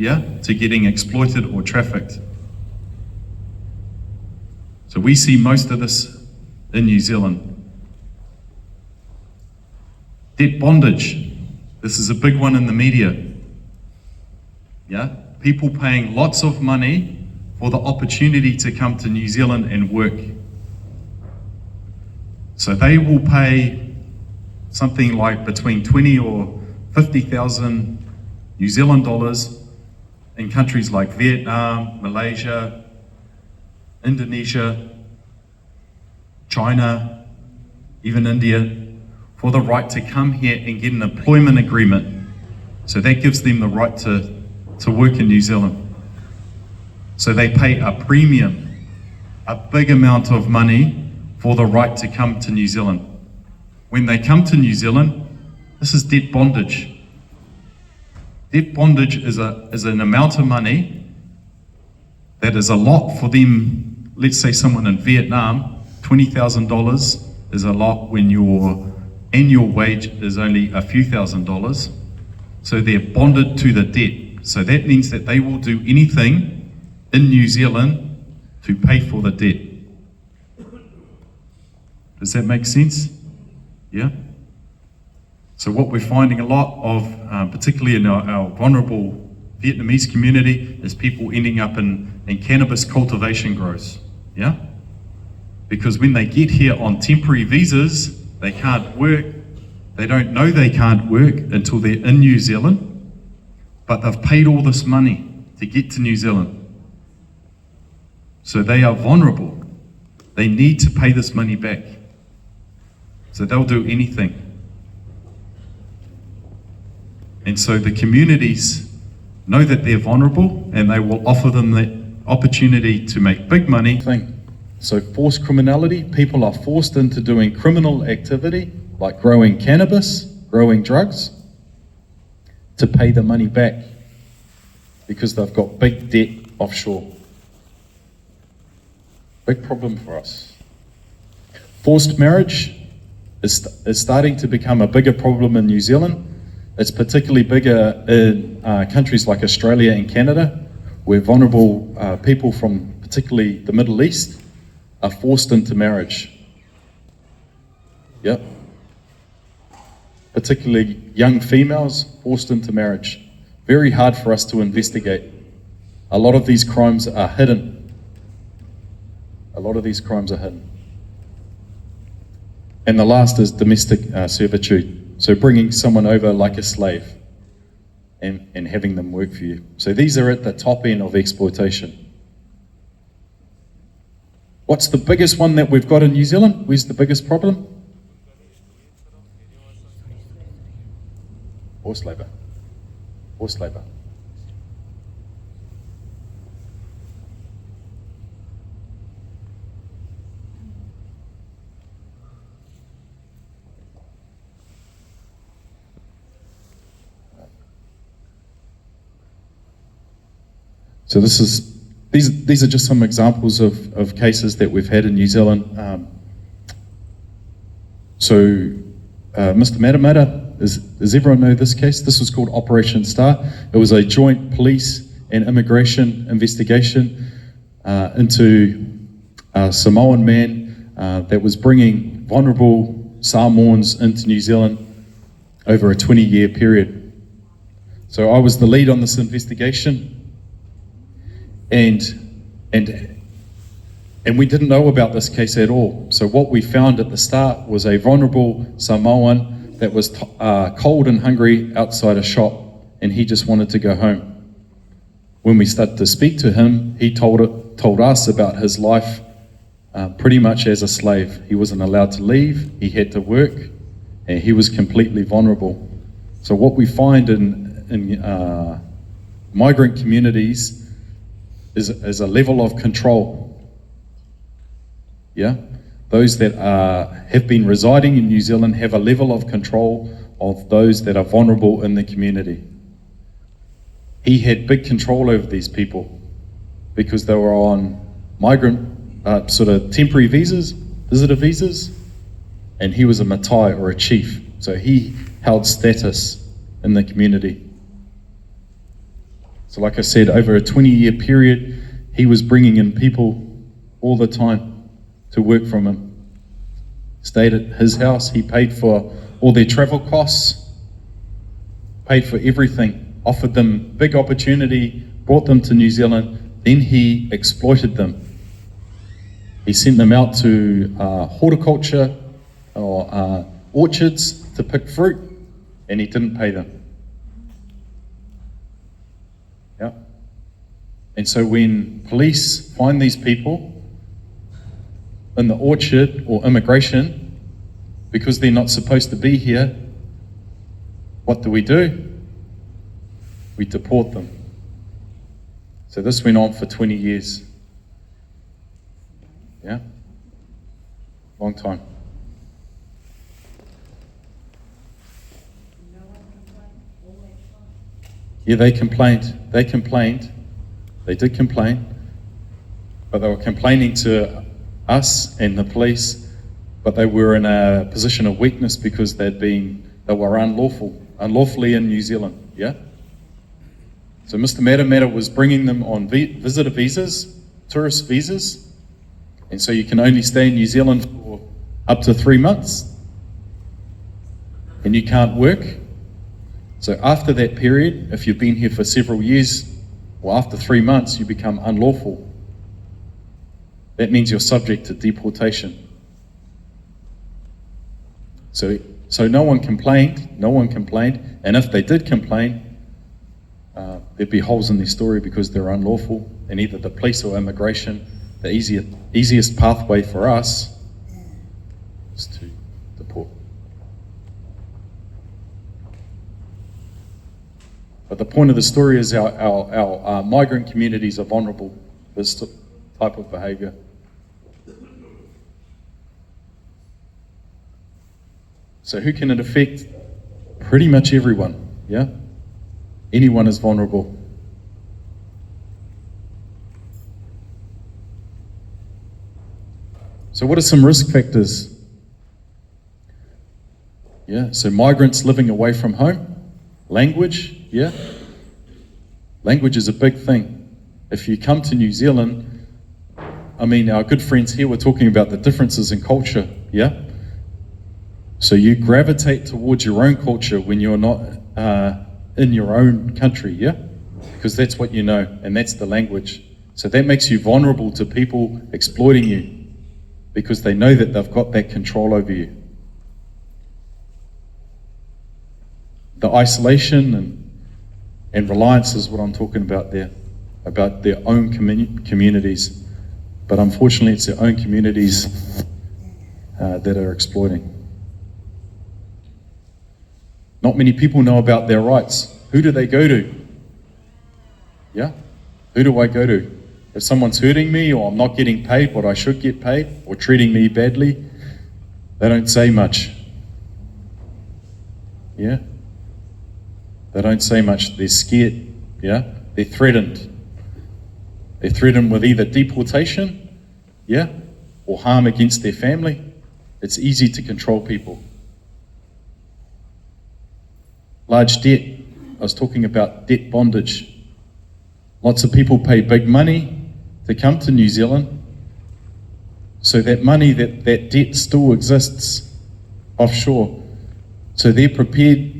to getting exploited or trafficked. So we see most of this in New Zealand. Debt bondage. This is a big one in the media. People paying lots of money for the opportunity to come to New Zealand and work. So they will pay something like between 20 or 50,000 New Zealand dollars in countries like Vietnam, Malaysia, Indonesia, China, even India, for the right to come here and get an employment agreement. So that gives them the right to work in New Zealand. So they pay a premium, a big amount of money for the right to come to New Zealand. When they come to New Zealand, this is debt bondage. Debt bondage is an amount of money that is a lot for them. Let's say someone in Vietnam, $20,000 is a lot when your annual wage is only a few $1,000s. So they're bonded to the debt. So that means that they will do anything in New Zealand to pay for the debt. Does that make sense? Yeah? So what we're finding a lot of, particularly in our vulnerable Vietnamese community, is people ending up in cannabis cultivation grows. Yeah? Because when they get here on temporary visas, they can't work. They don't know they can't work until they're in New Zealand, but they've paid all this money to get to New Zealand. So they are vulnerable. They need to pay this money back. So they'll do anything. And so the communities know that they're vulnerable and they will offer them the opportunity to make big money. So forced criminality, people are forced into doing criminal activity like growing cannabis, growing drugs, to pay the money back because they've got big debt offshore. Big problem for us. Forced marriage is starting to become a bigger problem in New Zealand. It's particularly bigger in countries like Australia and Canada, where vulnerable people from particularly the Middle East are forced into marriage. Yep. Particularly young females forced into marriage. Very hard for us to investigate. A lot of these crimes are hidden. And the last is domestic servitude. So bringing someone over like a slave and having them work for you. So these are at the top end of exploitation. What's the biggest one that we've got in New Zealand? Where's the biggest problem? Forced labour. Forced labour. So these are just some examples of cases that we've had in New Zealand. Mr. Matamata, does everyone know this case? This was called Operation Star. It was a joint police and immigration investigation into a Samoan man that was bringing vulnerable Samoans into New Zealand over a 20-year period. So I was the lead on this investigation. And we didn't know about this case at all. So what we found at the start was a vulnerable Samoan that was cold and hungry outside a shop, and he just wanted to go home. When we started to speak to him, he told us about his life pretty much as a slave. He wasn't allowed to leave, he had to work, and he was completely vulnerable. So what we find in migrant communities is a level of control. Yeah, those that have been residing in New Zealand have a level of control of those that are vulnerable in the community. He had big control over these people because they were on migrant sort of temporary visas, visitor visas, and he was a matai or a chief, so he held status in the community. So like I said, over a 20-year period, he was bringing in people all the time to work from him. Stayed at his house, he paid for all their travel costs, paid for everything, offered them big opportunity, brought them to New Zealand, then he exploited them. He sent them out to horticulture or orchards to pick fruit, and he didn't pay them. Yeah. And so when police find these people in the orchard or immigration, because they're not supposed to be here, what do? We deport them. So this went on for 20 years. Yeah? Long time. Yeah, they complained. They did complain. But they were complaining to us and the police, but they were in a position of weakness because they were unlawfully in New Zealand. Yeah? So Mr. Matamata was bringing them on visitor visas, tourist visas, and so you can only stay in New Zealand for up to 3 months, and you can't work. So after that period, if you've been here for several years, or after 3 months, you become unlawful. That means you're subject to deportation. So no one complained, and if they did complain, there'd be holes in their story because they're unlawful, and either the police or immigration, the easiest pathway for us is to deport. But the point of the story is our migrant communities are vulnerable to this type of behavior. So who can it affect? Pretty much everyone, yeah? Anyone is vulnerable. So what are some risk factors? Yeah, so migrants living away from home, language, yeah? Language is a big thing. If you come to New Zealand, I mean, our good friends here were talking about the differences in culture, yeah? So you gravitate towards your own culture when you're not in your own country, yeah? Because that's what you know, and that's the language. So that makes you vulnerable to people exploiting you because they know that they've got that control over you. The isolation and reliance is what I'm talking about there, about their own communities. But unfortunately, it's their own communities that are exploiting. Not many people know about their rights. Who do they go to? Yeah? Who do I go to? If someone's hurting me, or I'm not getting paid what I should get paid, or treating me badly, they don't say much. Yeah? They don't say much. They're scared. Yeah? They're threatened. They're threatened with either deportation, yeah, or harm against their family. It's easy to control people. Large debt. I was talking about debt bondage. Lots of people pay big money to come to New Zealand. So that money, that debt still exists offshore. So they're prepared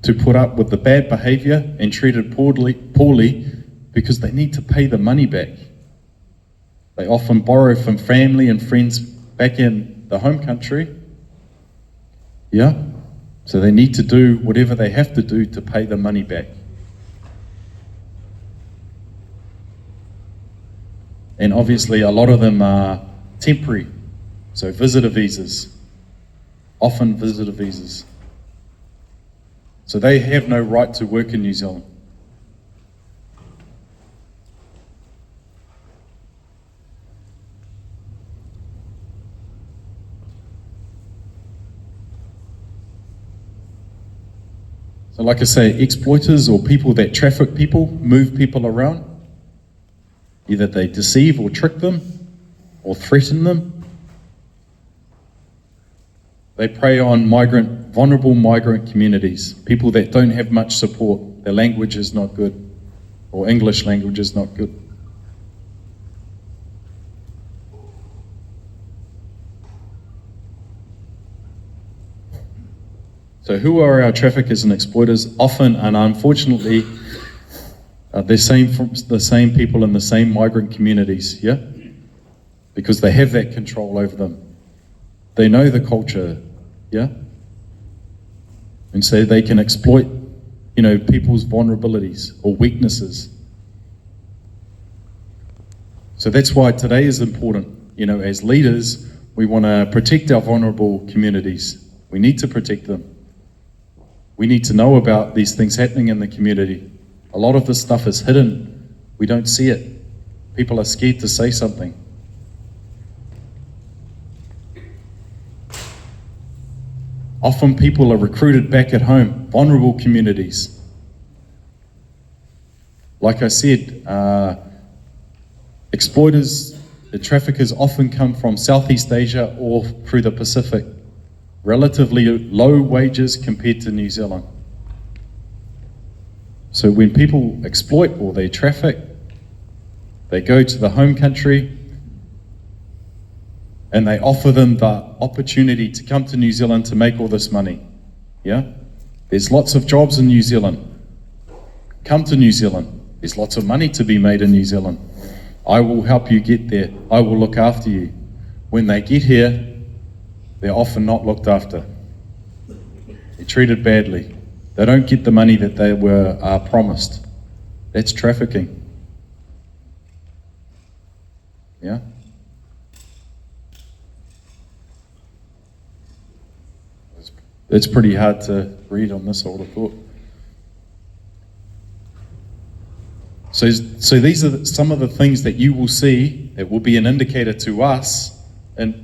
to put up with the bad behavior and treated poorly because they need to pay the money back. They often borrow from family and friends back in the home country. Yeah? So they need to do whatever they have to do to pay the money back. And obviously a lot of them are temporary, so visitor visas, often visitor visas. So they have no right to work in New Zealand. So like I say, exploiters or people that traffic people, move people around, either they deceive or trick them or threaten them. They prey on vulnerable migrant communities, people that don't have much support. Their language is not good. or English language is not good. So who are our traffickers and exploiters? Often and unfortunately, the same people in the same migrant communities, yeah? Because they have that control over them. They know the culture, yeah? And so they can exploit, people's vulnerabilities or weaknesses. So that's why today is important. As leaders, we want to protect our vulnerable communities. We need to protect them. We need to know about these things happening in the community. A lot of this stuff is hidden. We don't see it. People are scared to say something. Often people are recruited back at home, vulnerable communities. Like I said, exploiters, the traffickers often come from Southeast Asia or through the Pacific. Relatively low wages compared to New Zealand. So when people exploit or they traffic, they go to the home country and they offer them the opportunity to come to New Zealand to make all this money. Yeah? There's lots of jobs in New Zealand. Come to New Zealand. There's lots of money to be made in New Zealand. I will help you get there. I will look after you. When they get here, they're often not looked after. They're treated badly. They don't get the money that they were promised. That's trafficking. Yeah? It's pretty hard to read on this, I would have thought. So these are some of the things that you will see that will be an indicator to us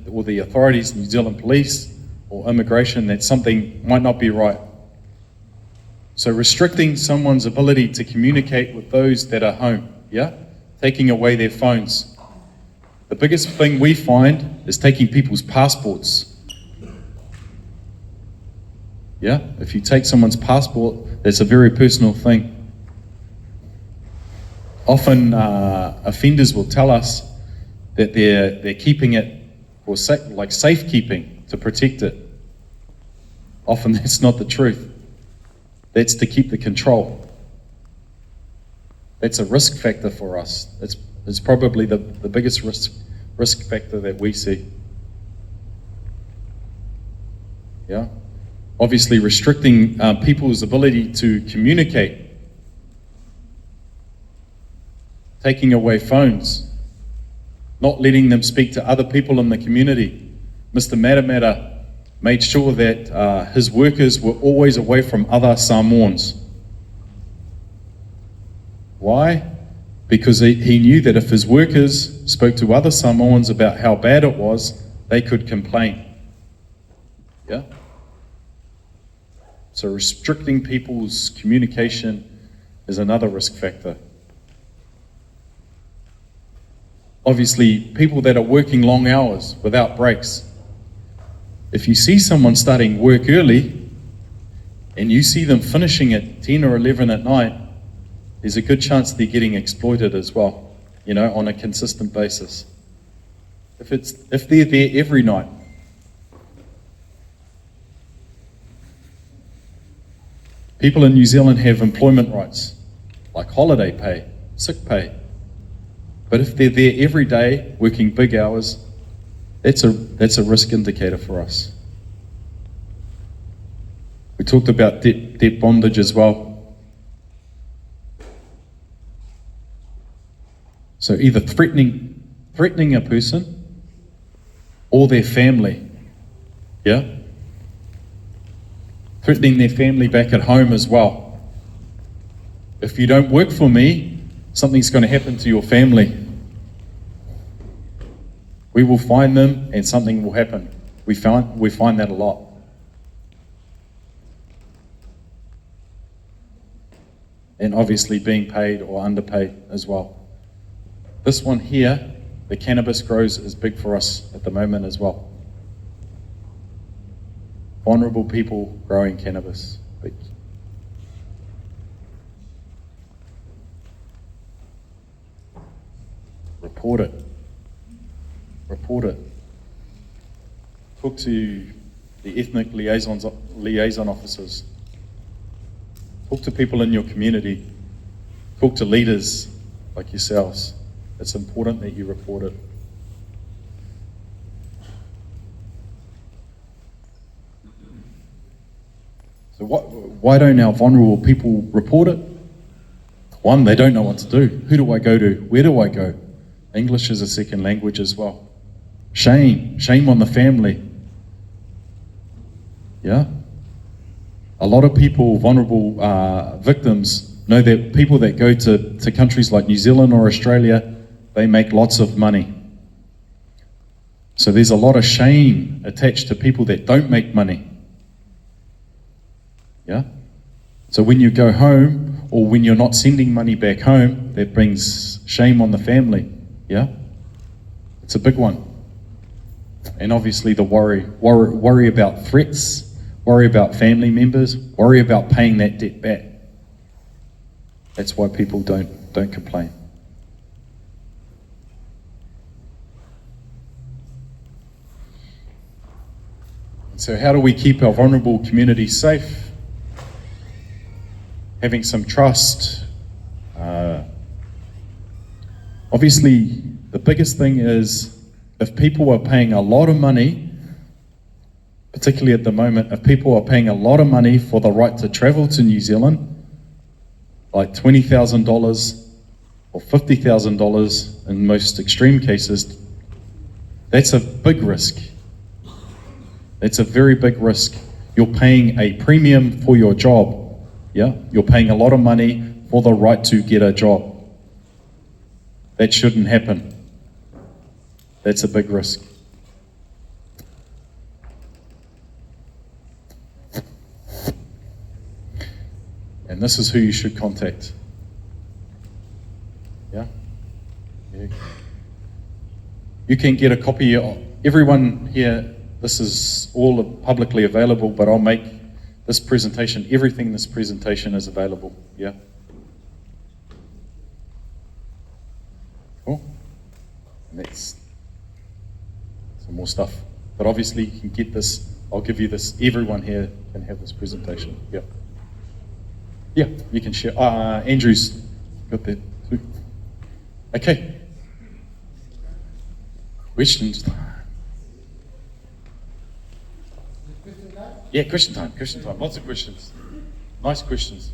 or the authorities, New Zealand Police or immigration, that something might not be right. So restricting someone's ability to communicate with those that are home, yeah? Taking away their phones. The biggest thing we find is taking people's passports. Yeah? If you take someone's passport, that's a very personal thing. Often offenders will tell us that they're keeping it for safekeeping, to protect it. Often that's not the truth. That's to keep the control. That's a risk factor for us. It's probably the biggest risk factor that we see. Yeah? Obviously restricting people's ability to communicate. Taking away phones. Not letting them speak to other people in the community. Mr. Matamata made sure that his workers were always away from other Samoans. Why? Because he knew that if his workers spoke to other Samoans about how bad it was, they could complain. Yeah? So restricting people's communication is another risk factor. Obviously, people that are working long hours without breaks. If you see someone starting work early and you see them finishing at 10 or 11 at night, there's a good chance they're getting exploited as well, on a consistent basis. If they're there every night. People in New Zealand have employment rights, like holiday pay, sick pay. But if they're there every day, working big hours, that's a risk indicator for us. We talked about debt bondage as well. So either threatening a person or their family, yeah? Threatening their family back at home as well. If you don't work for me, something's going to happen to your family. We will find them and something will happen. We find that a lot. And obviously being paid or underpaid as well. This one here, the cannabis grows, is big for us at the moment as well. Vulnerable people growing cannabis. Big. report it. Report it. Talk to the ethnic liaison officers. Talk to people in your community. Talk to leaders like yourselves. It's important that you report it. So why don't our vulnerable people report it? One, they don't know what to do. Who do I go to? Where do I go? English is a second language as well. Shame on the family. Yeah? A lot of people, vulnerable victims, know that people that go to countries like New Zealand or Australia, they make lots of money. So there's a lot of shame attached to people that don't make money. Yeah? So when you go home, or when you're not sending money back home, that brings shame on the family. Yeah? It's a big one. And obviously the worry about threats, worry about family members, worry about paying that debt back. That's why people don't complain. So how do we keep our vulnerable communities safe? Having some trust. Obviously, the biggest thing is if people are paying a lot of money, particularly at the moment, if people are paying a lot of money for the right to travel to New Zealand, like $20,000 or $50,000 in most extreme cases, that's a big risk. It's a very big risk. You're paying a premium for your job. Yeah, you're paying a lot of money for the right to get a job. That shouldn't happen. That's a big risk. And this is who you should contact. Yeah? You can get a copy of everyone here. This is all publicly available, but I'll make this presentation, everything in this presentation is available, yeah? Cool. And that's some more stuff. But obviously you can get this, I'll give you this, everyone here can have this presentation, yeah. Yeah, you can share. Andrew's got that too. Okay. Questions? Yeah, question time. Lots of questions. Nice questions.